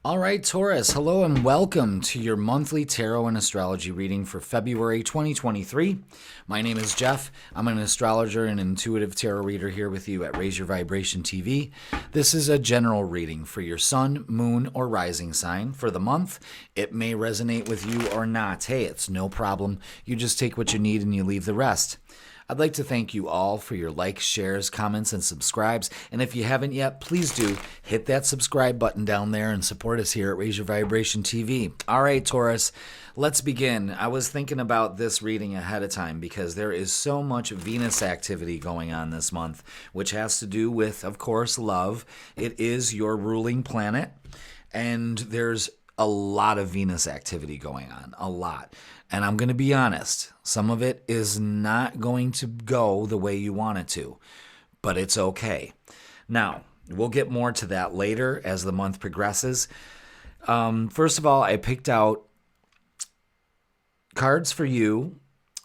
All right, Taurus, hello and welcome to your monthly tarot and astrology reading for February 2023. My name is Jeff. I'm an astrologer and intuitive tarot reader here with you at Raise Your Vibration TV. This is a general reading for your sun, moon, or rising sign for the month. It may resonate with you or not. Hey, it's no problem. You just take what you need and you leave the rest. I'd like to thank you all for your likes, shares, comments, and subscribes. And if you haven't yet, please do hit that subscribe button down there and support us here at Raise Your Vibration TV. All right, Taurus, let's begin. I was thinking about this reading ahead of time because there is so much Venus activity going on this month, which has to do with, of course, love. It is your ruling planet, and there's a lot of Venus activity going on, a lot. And I'm going to be honest, some of it is not going to go the way you want it to, but it's okay. Now, we'll get more to that later as the month progresses. First of all, I picked out cards for you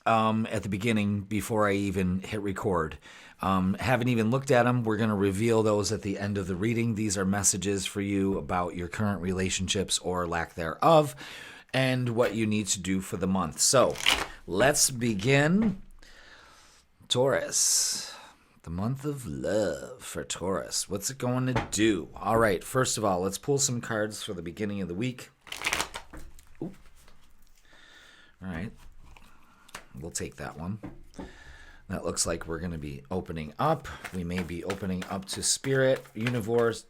at the beginning before I even hit record. Haven't even looked at them. We're going to reveal those at the end of the reading. These are messages for you about your current relationships or lack thereof, and what you need to do for the month. So let's begin. Taurus, the month of love for Taurus. What's it going to do? All right, first of all, let's pull some cards for the beginning of the week. Ooh. All right, we'll take that one. That looks like we're going to be opening up. We may be opening up to spirit, universe,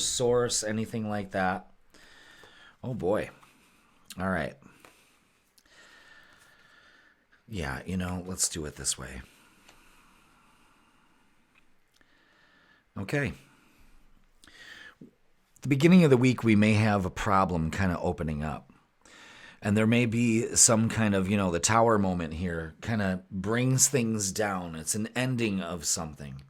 source, anything like that. Oh boy. All right. Yeah, let's do it this way. Okay. At the beginning of the week, we may have a problem kind of opening up. And there may be some kind of, the tower moment here kind of brings things down. It's an ending of something.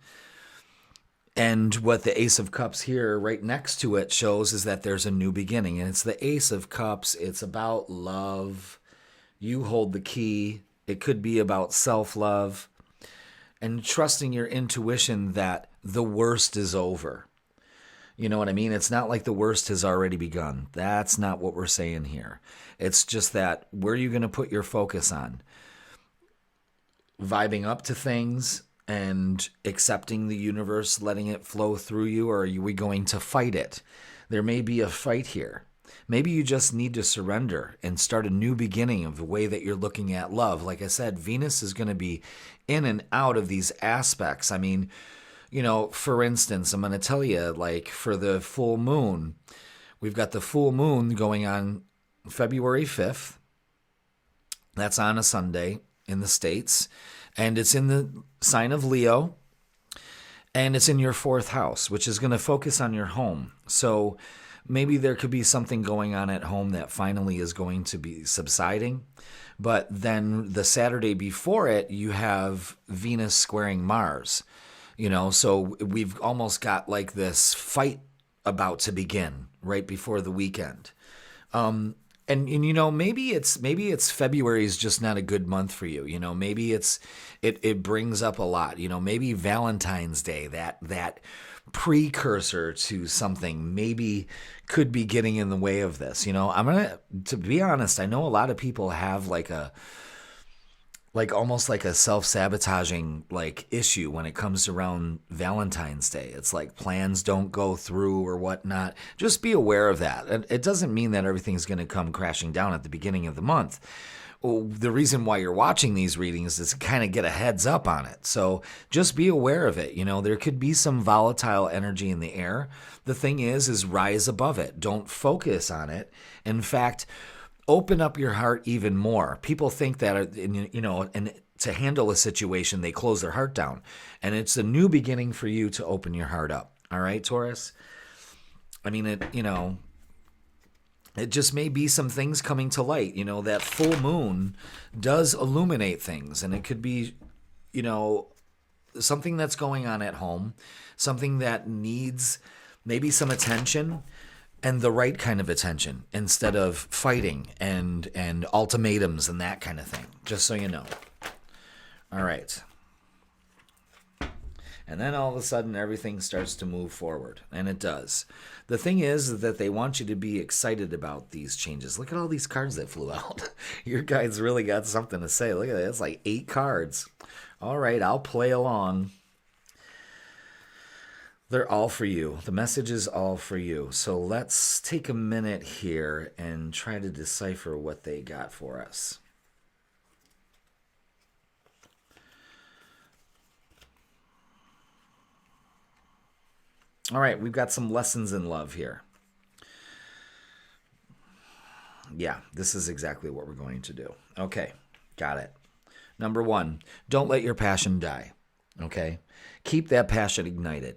And what the Ace of Cups here right next to it shows is that there's a new beginning. And it's the Ace of Cups. It's about love. You hold the key. It could be about self-love and trusting your intuition that the worst is over. You know what I mean? It's not like the worst has already begun. That's not what we're saying here. It's just that where are you going to put your focus on? Vibing up to things and accepting the universe, letting it flow through you, or are we going to fight it? There may be a fight here. Maybe you just need to surrender and start a new beginning of the way that you're looking at love. Like I said, Venus is going to be in and out of these aspects. I mean, for instance, I'm going to tell you, like for the full moon, we've got the full moon going on February 5th. That's on a Sunday in the States. And it's in the sign of Leo, and it's in your fourth house, which is going to focus on your home. So maybe there could be something going on at home that finally is going to be subsiding. But then the Saturday before it, you have Venus squaring Mars. So we've almost got like this fight about to begin right before the weekend. And maybe it's February is just not a good month for you. Maybe it brings up a lot. Maybe Valentine's Day, that precursor to something, maybe could be getting in the way of this. To be honest, I know a lot of people have almost like a self-sabotaging issue when it comes around Valentine's Day. It's like plans don't go through or whatnot. Just be aware of that. And it doesn't mean that everything's going to come crashing down at the beginning of the month. The reason why you're watching these readings is to kind of get a heads up on it. So just be aware of it. There could be some volatile energy in the air. The thing is rise above it. Don't focus on it. In fact, open up your heart even more. People think that, and to handle a situation, they close their heart down. And it's a new beginning for you to open your heart up. All right, Taurus? I mean, it just may be some things coming to light. That full moon does illuminate things. And it could be, something that's going on at home, something that needs maybe some attention, and the right kind of attention instead of fighting and ultimatums and that kind of thing, just so you know. All right. And then all of a sudden, everything starts to move forward. And it does. The thing is that they want you to be excited about these changes. Look at all these cards that flew out. Your guides really got something to say. Look at that. It's like 8 cards. All right, I'll play along. They're all for you. The message is all for you. So let's take a minute here and try to decipher what they got for us. All right, we've got some lessons in love here. Yeah, this is exactly what we're going to do. Okay, got it. Number 1, don't let your passion die. Okay? Keep that passion ignited.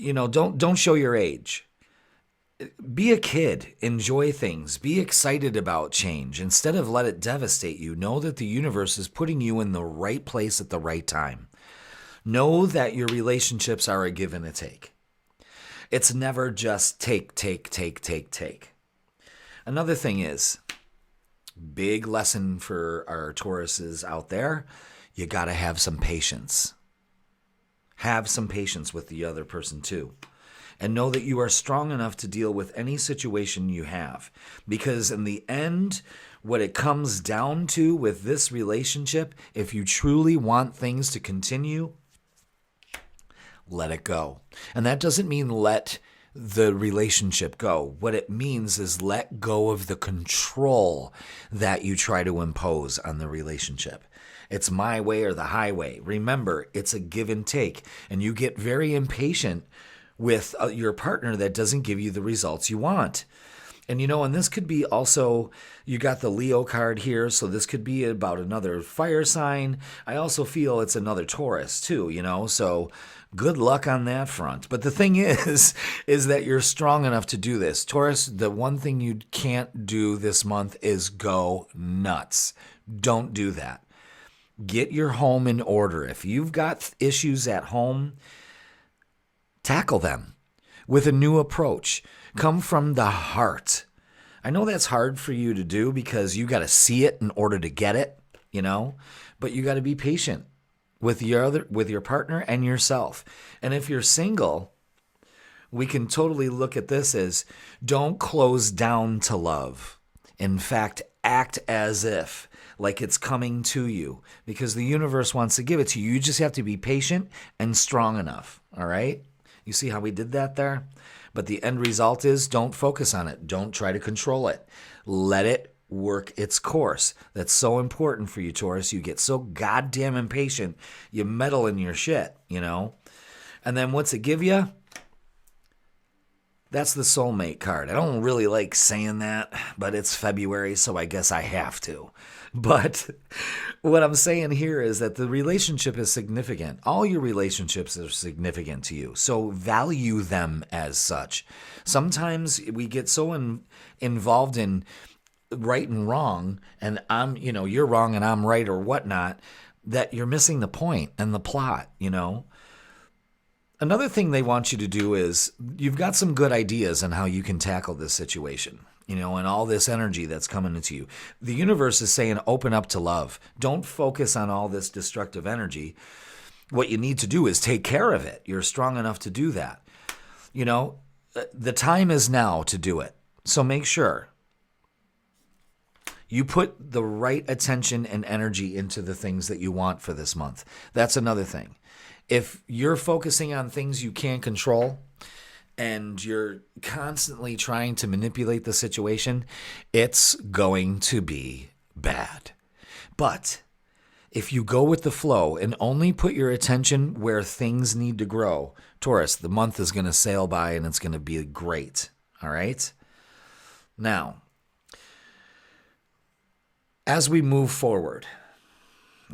Don't show your age. Be a kid. Enjoy things. Be excited about change. Instead of let it devastate you, know that the universe is putting you in the right place at the right time. Know that your relationships are a give and a take. It's never just take. Another thing is, big lesson for our Tauruses out there, you got to have some patience. Have some patience with the other person too. And know that you are strong enough to deal with any situation you have. Because in the end, what it comes down to with this relationship, if you truly want things to continue, let it go. And that doesn't mean let the relationship go. What it means is let go of the control that you try to impose on the relationship. It's my way or the highway. Remember, it's a give and take. And you get very impatient with your partner that doesn't give you the results you want. And this could be also, you got the Leo card here, so this could be about another fire sign. I also feel it's another Taurus too, so good luck on that front. But the thing is that you're strong enough to do this. Taurus, the one thing you can't do this month is go nuts. Don't do that. Get your home in order. If you've got issues at home, tackle them with a new approach. Come from the heart. I know that's hard for you to do because you got to see it in order to get it, but you got to be patient with your partner and yourself. And if you're single, we can totally look at this as don't close down to love. In fact, act as if like it's coming to you because the universe wants to give it to you. You just have to be patient and strong enough. All right? You see how we did that there? But the end result is don't focus on it. Don't try to control it. Let it work its course. That's so important for you, Taurus. You get so goddamn impatient, you meddle in your shit, And then what's it give you? That's the soulmate card. I don't really like saying that, but it's February, so I guess I have to. But what I'm saying here is that the relationship is significant. All your relationships are significant to you, so value them as such. Sometimes we get so involved in right and wrong, and you're wrong and I'm right or whatnot, that you're missing the point and the plot, Another thing they want you to do is you've got some good ideas on how you can tackle this situation, and all this energy that's coming into you. The universe is saying open up to love. Don't focus on all this destructive energy. What you need to do is take care of it. You're strong enough to do that. The time is now to do it. So make sure you put the right attention and energy into the things that you want for this month. That's another thing. If you're focusing on things you can't control and you're constantly trying to manipulate the situation, it's going to be bad. But if you go with the flow and only put your attention where things need to grow, Taurus, the month is going to sail by and it's going to be great. All right? Now, as we move forward,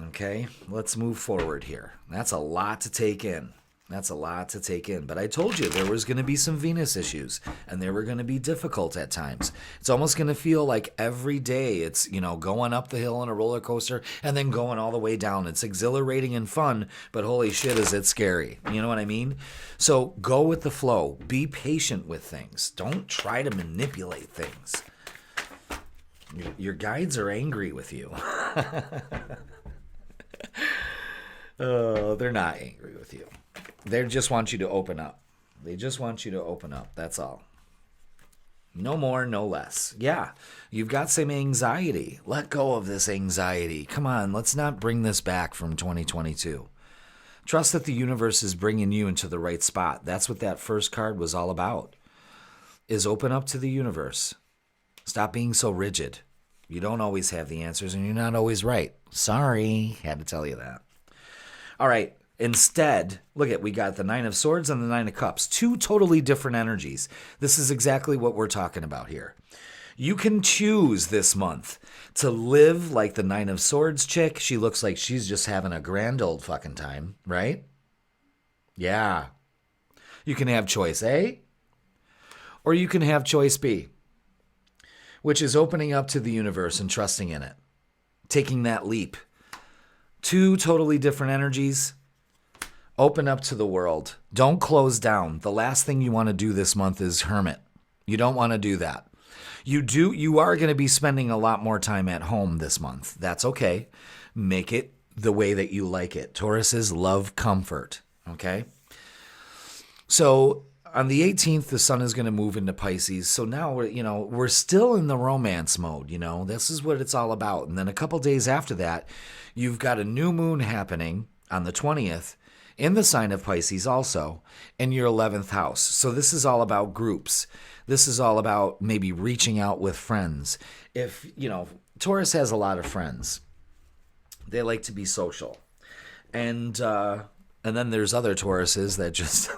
okay, let's move forward here. That's a lot to take in. But I told you there was going to be some Venus issues, and they were going to be difficult at times. It's almost going to feel like every day it's, going up the hill on a roller coaster and then going all the way down. It's exhilarating and fun, but holy shit, is it scary. You know what I mean? So go with the flow. Be patient with things. Don't try to manipulate things. Your guides are angry with you. Oh, they're not angry with you. They just want you to open up. They just want you to open up. That's all. No more, no less. Yeah, you've got some anxiety. Let go of this anxiety. Come on, let's not bring this back from 2022. Trust that the universe is bringing you into the right spot. That's what that first card was all about, is open up to the universe. Stop being so rigid. You don't always have the answers, and you're not always right. Sorry, had to tell you that. All right. Instead, look at, we got the Nine of Swords and the Nine of Cups. Two totally different energies. This is exactly what we're talking about here. You can choose this month to live like the Nine of Swords chick. She looks like she's just having a grand old fucking time, right? Yeah. You can have choice A, or you can have choice B, which is opening up to the universe and trusting in it. Taking that leap. Two totally different energies. Open up to the world. Don't close down. The last thing you want to do this month is hermit. You don't want to do that. You are going to be spending a lot more time at home this month. That's okay. Make it the way that you like it. Tauruses love comfort. Okay? So on the 18th, the sun is going to move into Pisces. So now we're still in the romance mode. This is what it's all about. And then a couple days after that, you've got a new moon happening on the 20th in the sign of Pisces also, in your 11th house. So this is all about groups. This is all about maybe reaching out with friends. If, Taurus has a lot of friends. They like to be social. And then there's other Tauruses that just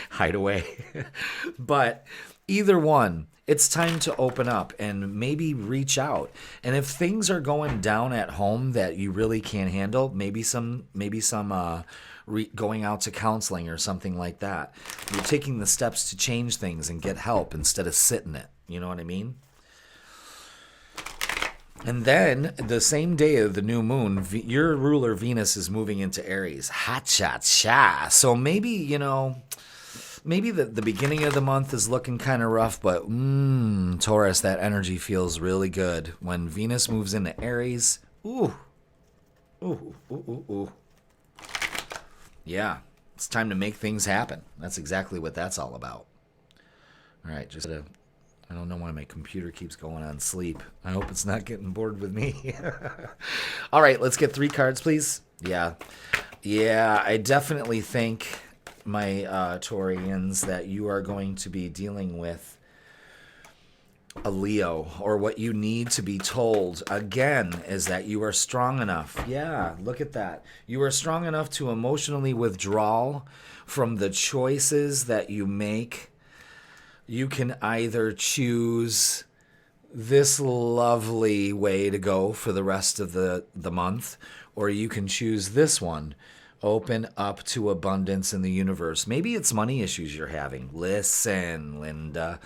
hide away. But either one, it's time to open up and maybe reach out. And if things are going down at home that you really can't handle, maybe some going out to counseling or something like that. You're taking the steps to change things and get help instead of sitting it. You know what I mean? And then the same day of the new moon, your ruler Venus is moving into Aries. Ha-cha-cha. So maybe, maybe the beginning of the month is looking kind of rough, but Taurus, that energy feels really good. When Venus moves into Aries, ooh. Yeah, it's time to make things happen. That's exactly what that's all about. All right, I don't know why my computer keeps going on sleep. I hope it's not getting bored with me. All right, let's get 3 cards, please. Yeah, I definitely think, my Taurians, that you are going to be dealing with a Leo, or what you need to be told again is that you are strong enough. Yeah, look at that. You are strong enough to emotionally withdraw from the choices that you make. You can either choose this lovely way to go for the rest of the month, or you can choose this one. Open up to abundance in the universe. Maybe it's money issues you're having. Listen, Linda.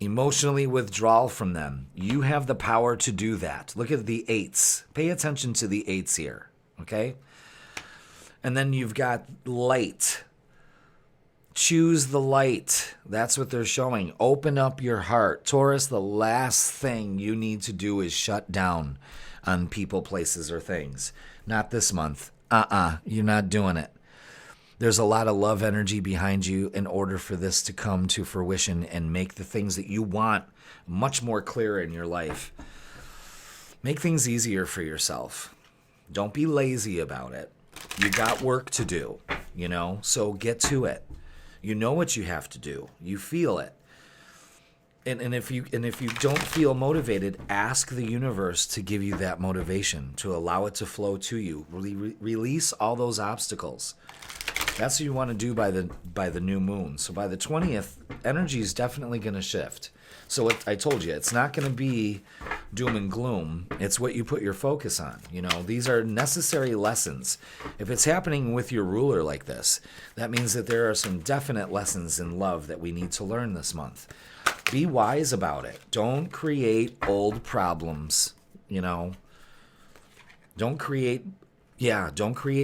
Emotionally withdraw from them. You have the power to do that. Look at the 8s. Pay attention to the 8s here, okay? And then you've got light. Choose the light. That's what they're showing. Open up your heart. Taurus, the last thing you need to do is shut down on people, places, or things. Not this month. You're not doing it. There's a lot of love energy behind you in order for this to come to fruition and make the things that you want much more clear in your life. Make things easier for yourself. Don't be lazy about it. You got work to do, so get to it. You know what you have to do. You feel it. And if you don't feel motivated, ask the universe to give you that motivation, to allow it to flow to you. Release all those obstacles. That's what you want to do by the new moon. So by the 20th, energy is definitely going to shift. So I told you, it's not going to be doom and gloom. It's what you put your focus on. These are necessary lessons. If it's happening with your ruler like this, that means that there are some definite lessons in love that we need to learn this month. Be wise about it. Don't create old problems, Don't create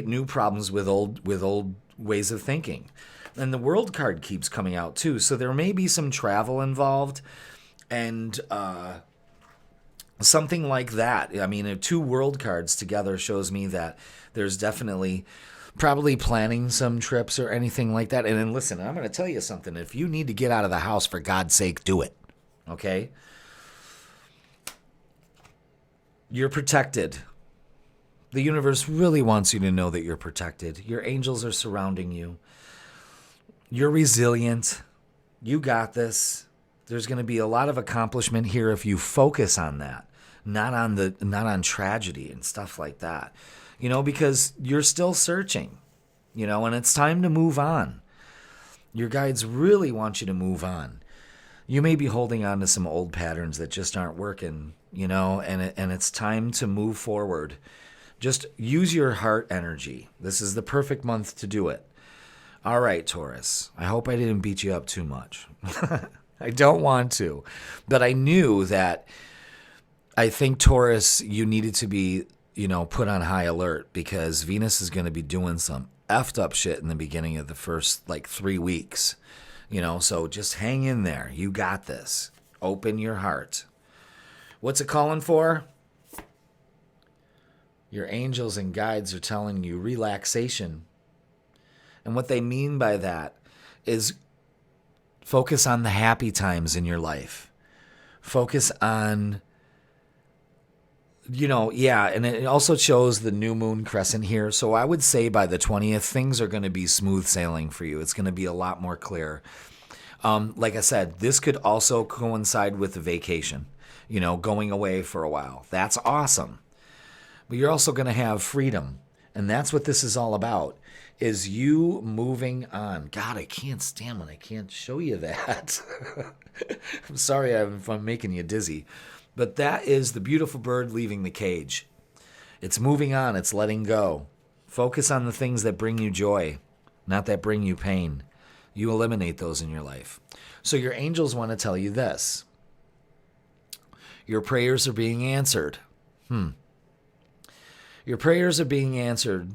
new problems with old ways of thinking. And the World card keeps coming out too, so there may be some travel involved, and Something like that. I mean, two world cards together shows me that there's definitely probably planning some trips or anything like that. And then listen, I'm going to tell you something. If you need to get out of the house, for God's sake, do it. Okay? You're protected. The universe really wants you to know that you're protected. Your angels are surrounding you. You're resilient. You got this. There's going to be a lot of accomplishment here if you focus on that, not on tragedy and stuff like that. Because you're still searching, and it's time to move on. Your guides really want you to move on. You may be holding on to some old patterns that just aren't working, and it's time to move forward. Just use your heart energy. This is the perfect month to do it. All right, Taurus. I hope I didn't beat you up too much. I don't want to. But I knew that I think, Taurus, you needed to be, put on high alert because Venus is going to be doing some effed up shit in the beginning of the first, 3 weeks. So just hang in there. You got this. Open your heart. What's it calling for? Your angels and guides are telling you relaxation. And what they mean by that is focus on the happy times in your life. Focus on, and it also shows the new moon crescent here. So I would say by the 20th, things are going to be smooth sailing for you. It's going to be a lot more clear. Like I said, this could also coincide with the vacation, going away for a while. That's awesome. But you're also going to have freedom. And that's what this is all about, is you moving on. God, I can't stand when I can't show you that. I'm sorry if I'm making you dizzy. But that is the beautiful bird leaving the cage. It's moving on. It's letting go. Focus on the things that bring you joy, not that bring you pain. You eliminate those in your life. So your angels want to tell you this. Your prayers are being answered. Your prayers are being answered,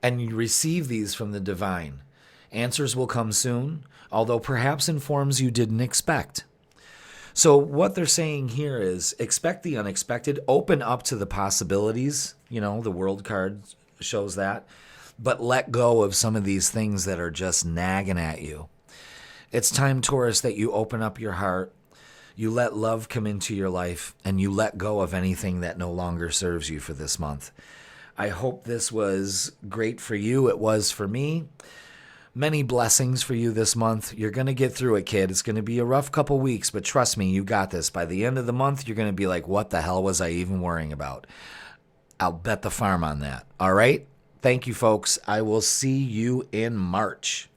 and you receive these from the divine. Answers will come soon, although perhaps in forms you didn't expect. So what they're saying here is expect the unexpected, open up to the possibilities. The world card shows that, but let go of some of these things that are just nagging at you. It's time, Taurus, that you open up your heart. You let love come into your life, and you let go of anything that no longer serves you for this month. I hope this was great for you. It was for me. Many blessings for you this month. You're going to get through it, kid. It's going to be a rough couple weeks, but trust me, you got this. By the end of the month, you're going to be like, what the hell was I even worrying about? I'll bet the farm on that. All right? Thank you, folks. I will see you in March.